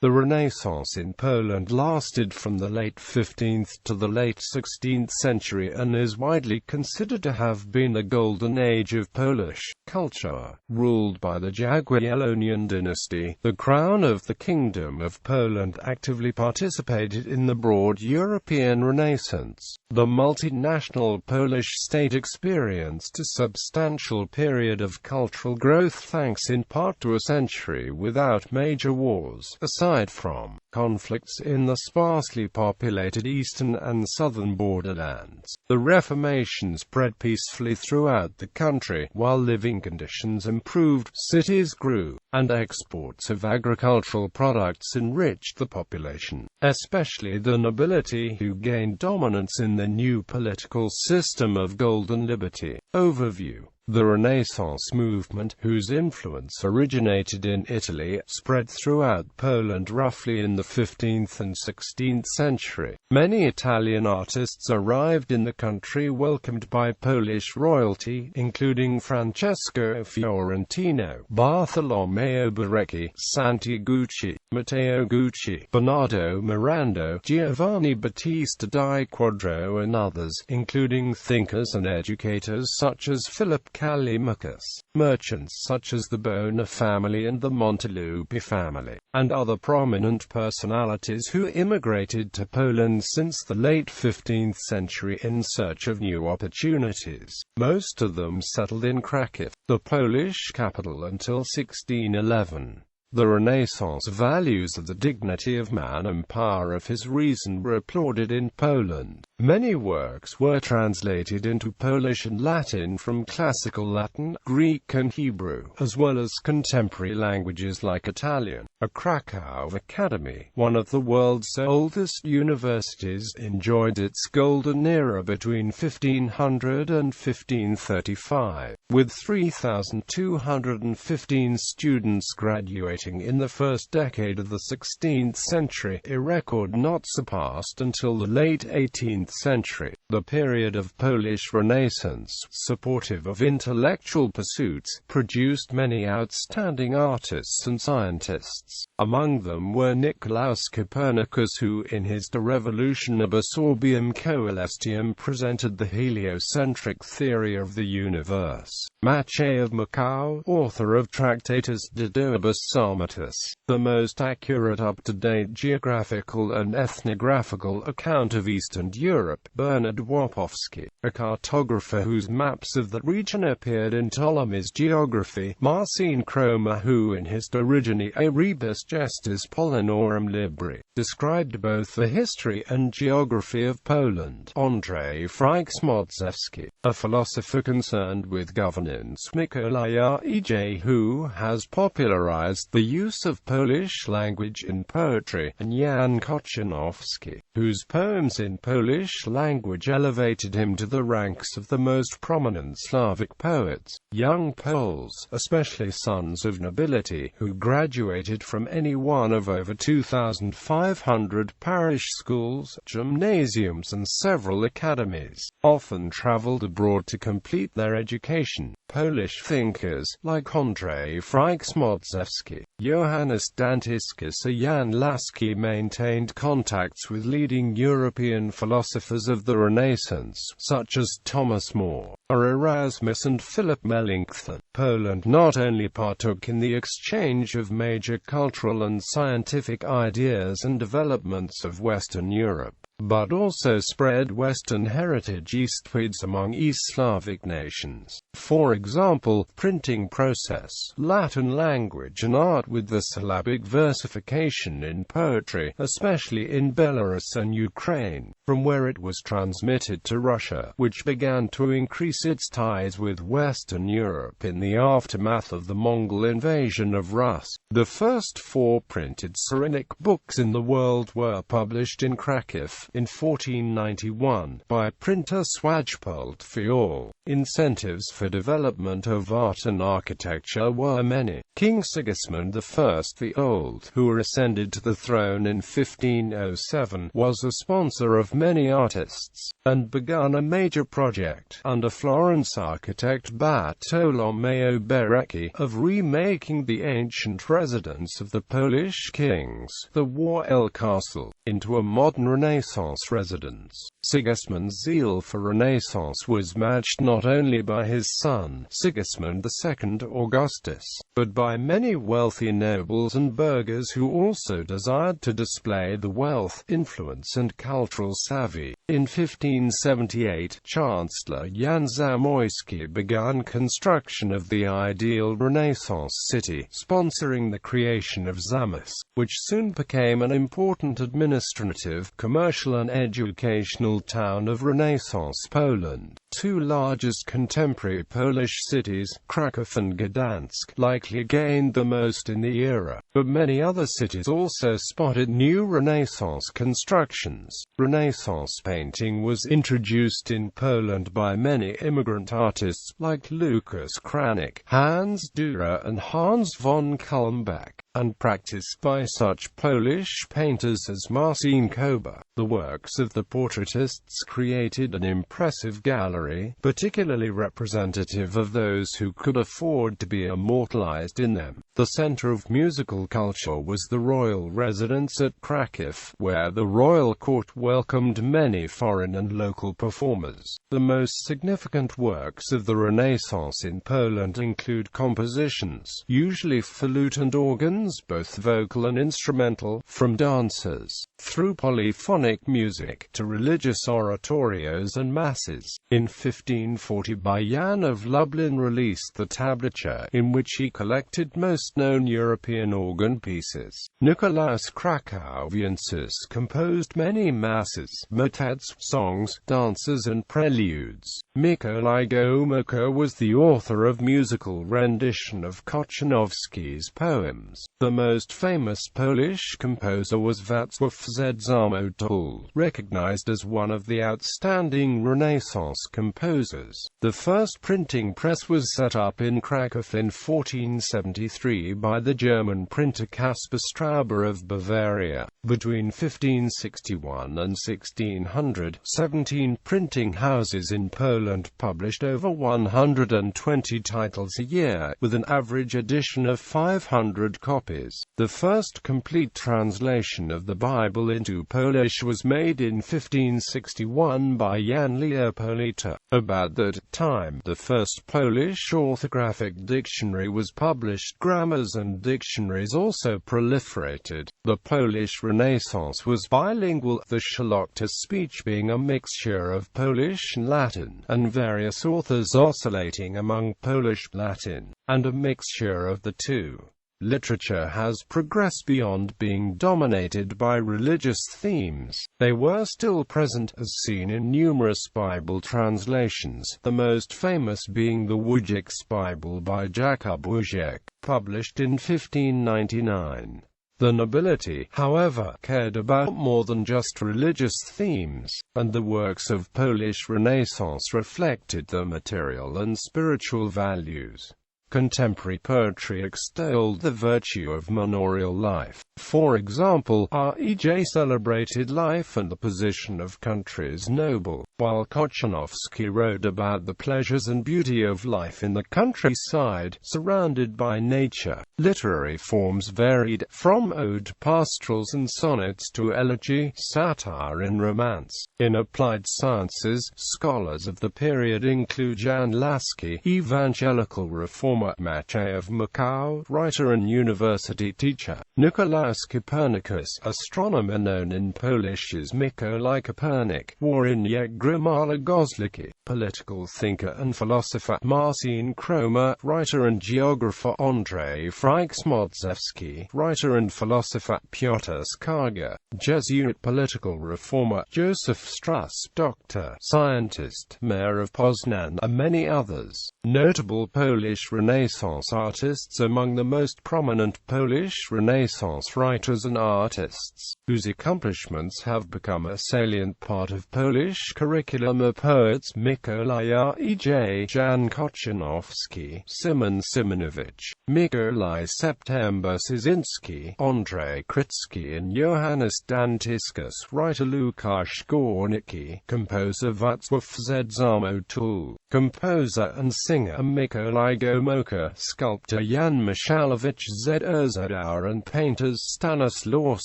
The Renaissance in Poland lasted from the late 15th to the late 16th century and is widely considered to have been the golden age of Polish culture. Ruled by the Jagiellonian dynasty, the crown of the Kingdom of Poland actively participated in the broad European Renaissance. The multinational Polish state experienced a substantial period of cultural growth thanks in part to a century without major wars. Aside from conflicts in the sparsely populated eastern and southern borderlands, the Reformation spread peacefully throughout the country. While living conditions improved, cities grew, and exports of agricultural products enriched the population, especially the nobility, who gained dominance in the new political system of golden liberty. Overview. The Renaissance movement, whose influence originated in Italy, spread throughout Poland roughly in the 15th and 16th century. Many Italian artists arrived in the country welcomed by Polish royalty, including Francesco Fiorentino, Bartolomeo Berecchi, Santi Gucci, Matteo Gucci, Bernardo Mirando, Giovanni Battista di Quadro and others, including thinkers and educators such as Philip Callimachus, merchants such as the Bona family and the Montelupi family, and other prominent personalities who immigrated to Poland since the late 15th century in search of new opportunities. Most of them settled in Krakow, the Polish capital, until 1611. The Renaissance values of the dignity of man and power of his reason were applauded in Poland. Many works were translated into Polish and Latin from classical Latin, Greek and Hebrew, as well as contemporary languages like Italian. A Krakow Academy, one of the world's oldest universities, enjoyed its golden era between 1500 and 1535, with 3,215 students graduating in the first decade of the 16th century, a record not surpassed until the late 18th century. The period of Polish Renaissance, supportive of intellectual pursuits, produced many outstanding artists and scientists. Among them were Nicolaus Copernicus, who in his De Revolutionibus Orbium Coelestium presented the heliocentric theory of the universe. Maciej of Macau, author of Tractatus de Duibus Somatis, the most accurate up-to-date geographical and ethnographical account of Eastern Europe. Bernard Wapowski, a cartographer whose maps of the region appeared in Ptolemy's Geography. Marcin Kroma, who in his De Origine Rebus Gestis Pollinorum Libri, described both the history and geography of Poland. Andrzej Frycz-Modzewski, a philosopher concerned with governance. Mikołaj Ej, who has popularized the use of Polish language in poetry, and Jan Kochanowski, whose poems in Polish language elevated him to the ranks of the most prominent Slavic poets. Young Poles, especially sons of nobility, who graduated from any one of over 2,500 parish schools, gymnasiums and several academies, often traveled abroad to complete their education. Polish thinkers, like Andrzej Frycz-Modzewski, Johannes Dantiscus and Jan Laski, maintained contacts with leading European philosophers of the Renaissance, such as Thomas More, Erasmus and Philip Melanchthon. Poland not only partook in the exchange of major cultural and scientific ideas and developments of Western Europe, but also spread Western heritage eastwards among East Slavic nations. For example, printing process, Latin language and art, with the syllabic versification in poetry, especially in Belarus and Ukraine, from where it was transmitted to Russia, which began to increase its ties with Western Europe in the aftermath of the Mongol invasion of Rus. The first 4 printed Cyrillic books in the world were published in Krakow, in 1491, by printer Swajpolt for all. Incentives for development of art and architecture were many. King Sigismund I the Old, who ascended to the throne in 1507, was a sponsor of many artists, and began a major project, under Florence architect Bartolomeo Berecchi, of remaking the ancient residence of the Polish kings, the Warel Castle, into a modern Renaissance residence. Sigismund's zeal for Renaissance was matched not only by his son, Sigismund II Augustus, but by many wealthy nobles and burghers who also desired to display the wealth, influence and cultural savvy. In 1578, Chancellor Jan Zamoyski began construction of the ideal Renaissance city, sponsoring the creation of Zamość, which soon became an important administrative, commercial and educational town of Renaissance Poland. Two largest contemporary Polish cities, Kraków and Gdansk, likely gained the most in the era, but many other cities also spotted new Renaissance constructions. Renaissance painting was introduced in Poland by many immigrant artists like Lucas Cranach, Hans Dürer and Hans von Kulmbach, and practiced by such Polish painters as Marcin Koba. The works of the portraitists created an impressive gallery, particularly representative of those who could afford to be immortalized in them. The center of musical culture was the royal residence at Kraków, where the royal court welcomed many foreign and local performers. The most significant works of the Renaissance in Poland include compositions, usually for lute and organs, both vocal and instrumental, from dances, through polyphonic music, to religious oratorios and masses. In 1540, Jan of Lublin released the tablature, in which he collected most known European organ pieces. Nicolaus Krakowiensis composed many masses, motets, songs, dances and preludes. Mikołaj Gomułka was the author of musical rendition of Kochanowski's poems. The most famous Polish composer was Wacław Zamotul, recognized as one of the outstanding Renaissance composers. The first printing press was set up in Kraków in 1473 by the German printer Caspar Strauber of Bavaria. Between 1561 and 1600, 17 printing houses in Poland published over 120 titles a year, with an average edition of 500 copies. The first complete translation of the Bible into Polish was made in 1561 by Jan Leopolita. About that time, the first Polish orthographic dictionary was published. Grammars and dictionaries also proliferated. The Polish Renaissance was bilingual, the Szlachta speech being a mixture of Polish and Latin, and various authors oscillating among Polish, Latin, and a mixture of the two. Literature has progressed beyond being dominated by religious themes. They were still present, as seen in numerous Bible translations, the most famous being the Wojciech's Bible by Jakub Wojciech, published in 1599. The nobility, however, cared about more than just religious themes, and the works of Polish Renaissance reflected their material and spiritual values. Contemporary poetry extolled the virtue of manorial life. For example, R.E.J. celebrated life and the position of country's noble, while Kochanowski wrote about the pleasures and beauty of life in the countryside, surrounded by nature. Literary forms varied, from ode, pastorals and sonnets to elegy, satire and romance. In applied sciences, scholars of the period include Jan Laski, evangelical reformer, Maciej of Moscow, writer and university teacher. Nicolaus Copernicus, astronomer known in Polish as Mikołaj Kopernik, Wawrzyniec Grimala Gozlicki, political thinker and philosopher. Marcin Kroma, writer and geographer. Andrzej Frycz-Modzewski, writer and philosopher. Piotr Skarga, Jesuit political reformer. Joseph Strass, doctor, scientist, mayor of Poznan, and many others. Notable Polish Renaissance Renaissance artists. Among the most prominent Polish Renaissance writers and artists, whose accomplishments have become a salient part of Polish curriculum, are poets Mikołaj E.J. Jan Kochanowski, Szymon Szymonowicz, Mikołaj September Szynski, Andrzej Krycki and Johannes Dantiskas, writer Łukasz Górnicki, composer Wacław Zamotul, composer and singer Mikołaj Gomułka, sculptor Jan Michalowicz Zerzaur, and painters Stanisław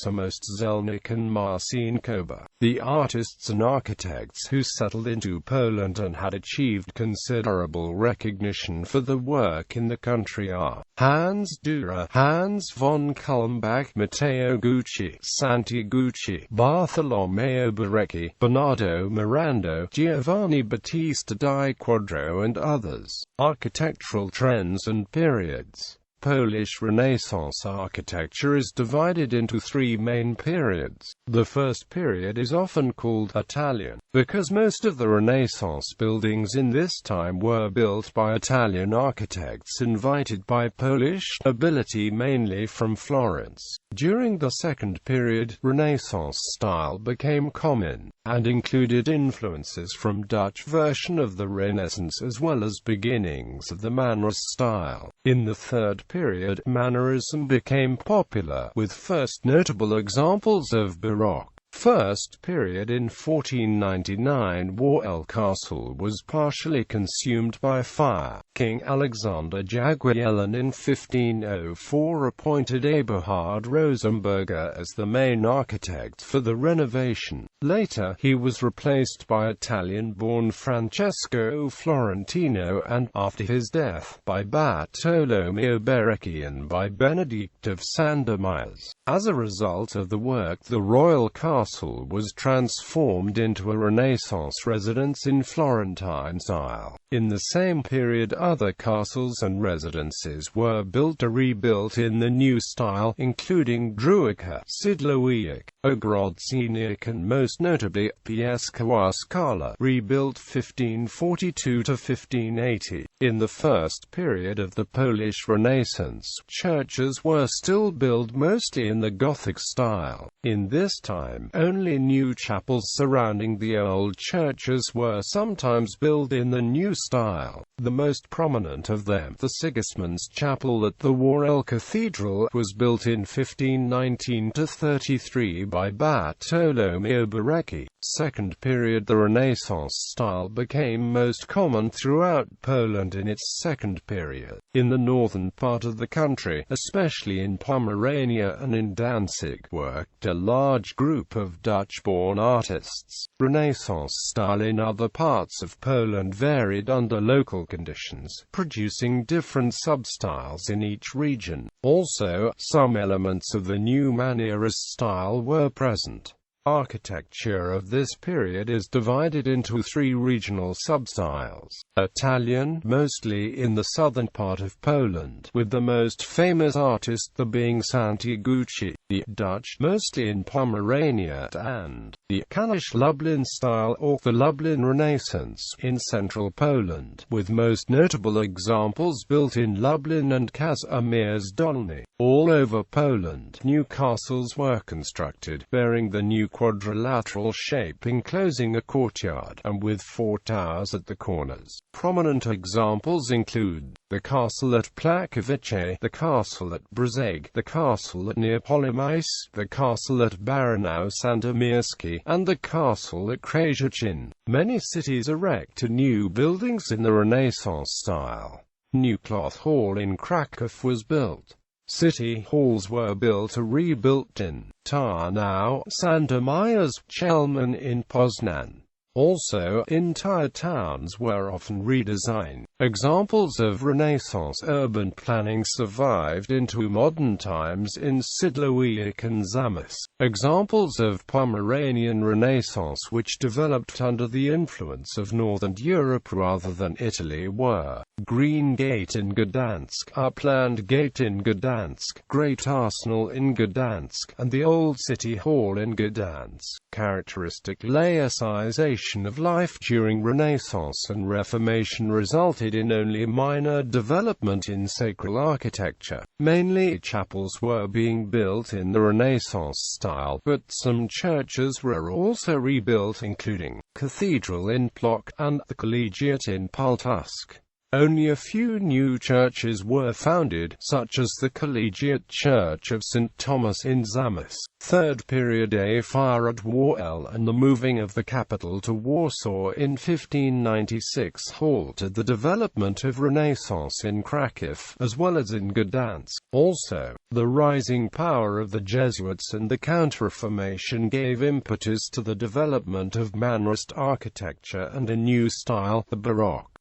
Zamość-Zelnik and Marcin Koba. The artists and architects who settled into Poland and had achieved considerable recognition for their work in the country are Hans Dürer, Hans von Kulmbach, Matteo Gucci, Santi Gucci, Bartolomeo Berecchi, Bernardo Mirando, Giovanni Battista di Quadro, and others. Architectural trends and periods. Polish Renaissance architecture is divided into three main periods. The first period is often called Italian, because most of the Renaissance buildings in this time were built by Italian architects invited by Polish nobility, mainly from Florence. During the second period, Renaissance style became common, and included influences from Dutch version of the Renaissance as well as beginnings of the Mannerist style. In the third period, Mannerism became popular, with first notable examples of Baroque. First period in 1499, Warel Castle was partially consumed by fire. King Alexander Jagiellonian in 1504 appointed Eberhard Rosenberger as the main architect for the renovation. Later, he was replaced by Italian-born Francesco Florentino and, after his death, by Bartolomeo Berecchi and by Benedict of Sandomierz. As a result of the work, the royal castle was transformed into a Renaissance residence in Florentine style. In the same period, other castles and residences were built or rebuilt in the new style, including Druica, Sidlowiec, Ogrodzeniec and most notably, Pieskowa Skala, rebuilt 1542 to 1580. In the first period of the Polish Renaissance, churches were still built mostly in the Gothic style. In this time, only new chapels surrounding the old churches were sometimes built in the new style. The most prominent of them, the Sigismund's Chapel at the Warel Cathedral, was built in 1519–33 by Bartolomeo Berecchi. Second period, the Renaissance style became most common throughout Poland in its second period. In the northern part of the country, especially in Pomerania and in Danzig, worked a large group of Dutch-born artists. Renaissance style in other parts of Poland varied under local conditions, producing different substyles in each region. Also, some elements of the new Mannerist style were present. Architecture of this period is divided into three regional substyles. Italian, mostly in the southern part of Poland, with the most famous artist being Santi Gucci. The Dutch, mostly in Pomerania, and the Kalisz Lublin style or the Lublin Renaissance in central Poland, with most notable examples built in Lublin and Kazimierz Dolny. All over Poland, new castles were constructed, bearing the new quadrilateral shape enclosing a courtyard, and with 4 towers at the corners. Prominent examples include the castle at Płakowice, the castle at Brzeg, the castle at Neapolice, the castle at Baranów Sandomierski, and the castle at Kraszewin. Many cities erected new buildings in the Renaissance style. New Cloth Hall in Kraków was built. City halls were built or rebuilt in Tarnow, Sandomierz, Chełmno in Poznan. Also, entire towns were often redesigned. Examples of Renaissance urban planning survived into modern times in Sidlowiec and Zamość. Examples of Pomeranian Renaissance which developed under the influence of Northern Europe rather than Italy were Green Gate in Gdansk, Upland Gate in Gdansk, Great Arsenal in Gdansk, and the Old City Hall in Gdansk. Characteristic laicization condition of life during Renaissance and Reformation resulted in only minor development in sacral architecture. Mainly chapels were being built in the Renaissance style, but some churches were also rebuilt, including Cathedral in Plock and the Collegiate in Pultusk. Only a few new churches were founded, such as the Collegiate Church of St. Thomas in Zamość. Third period, a fire at Warsaw and the moving of the capital to Warsaw in 1596 halted the development of Renaissance in Kraków, as well as in Gdansk. Also, the rising power of the Jesuits and the Counter-Reformation gave impetus to the development of Mannerist architecture and a new style, the Baroque.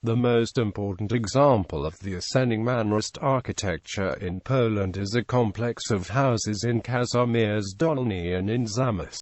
The most important example of the ascending Mannerist architecture in Poland is a complex of houses in Kazimierz Dolny and in Zamość.